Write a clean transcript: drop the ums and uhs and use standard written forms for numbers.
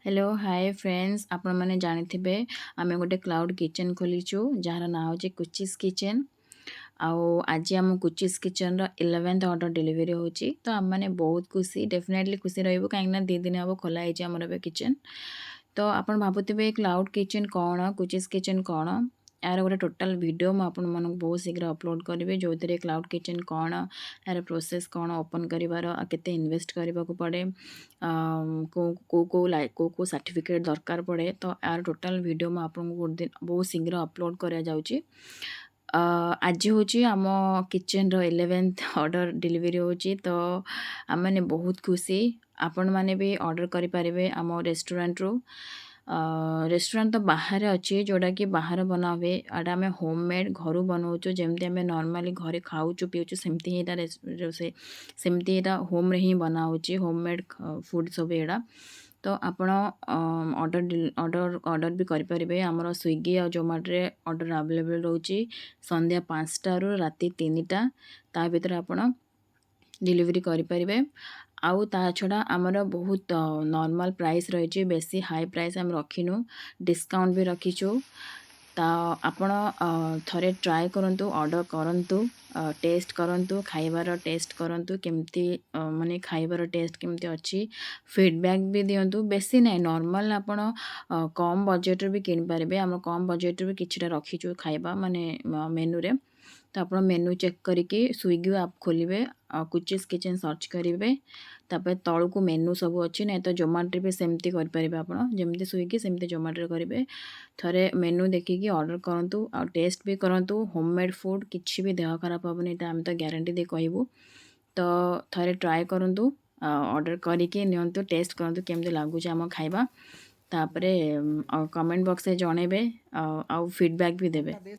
Hello hi friends आपण मैंने जानी आम गोटे क्लाउड किचन खोलीचु जार ना हो कुचिज किचन आउ आज आम कुचिज किचन 11th ऑर्डर डिलीवरी होची तो आम मैंने बहुत खुशी डेफिनेटली खुशी रही कहीं दी दिन हम खोलाई आमर किचन तो आपण भावुवे क्लाउड किचन कौन कुचिज किचन कौन यार गोटे टोटाल वीडियो मुझे बहुत शीघ्र अपलोड करी जो क्लाउड किचन कौन यार प्रोसेस कौन ओपन करते इन्वेस्ट करने को पड़े को सर्टिफिकेट दरकार पड़े तो यार टोटाल वीडियो मुझे बहुत शीघ्र अपलोड करा जाउची आज हूँ आम किचन 11th ऑर्डर डिलीवरी होची तो आम मैंने बहुत खुशी आपण मैंने भी ऑर्डर करें आम रेस्टोरेंट रू रेस्टोरेंट तो बाहर अच्छी जोड़ा कि बाहर बना हुए आटा आम होममेड घर बनाऊँ जमती आम नॉर्मली घरे खाऊँ पीऊँ सेमती ही रोसे सेमती यहाँ होम रे ही बनाऊँ होममेड फूड सब एड़ा तो आपण ऑर्डर भी करें आमर स्विगी और जोमेटो ऑर्डर अवेलेबल रोचे संध्या 5टा राति 3टा ता भीतर आपण डिलीवरी करें आउ ता छड़ा आमर बहुत नॉर्मल प्राइस रही बेसी हाई प्राइस आम रखीनु डिस्काउंट भी रखीचु ता आपण थरे ट्राए करंतु ऑर्डर करंतु टेस्ट करंतु खाइबार टेस्ट करंतु केमती माने खाइबार टेस्ट केमती अच्छी फीडबैक भी दियंतु बेसी नहीं नॉर्मल आपण कम बजेट भी किन पारे आम कम बजेट भी किछटा रखीचु खाइबा माने मेनू रे तो आप मेनू चेक करके स्विगी आप खोलिए कुचिज किचन सर्च करेंगे तापर तल को मेनू सब अच्छी नहीं तो जोमेटो भी सेमती करेंगे आपमती स्विगी सेमती जोमेटो करेंगे थरे मेनू देखिकी ऑर्डर करूँ आ टेस्ट भी करूँ होममेड फूड किसी भी देह खराब हेनी आम तो ग्यारंटी दे कहूँ तो थरे ट्राए करूँ ऑर्डर करके नियंतु टेस्ट करूँ केमती लगुच आम खाइबा तापरे कमेंट बॉक्स में जनइबे आउ फीडबैक भी देबे।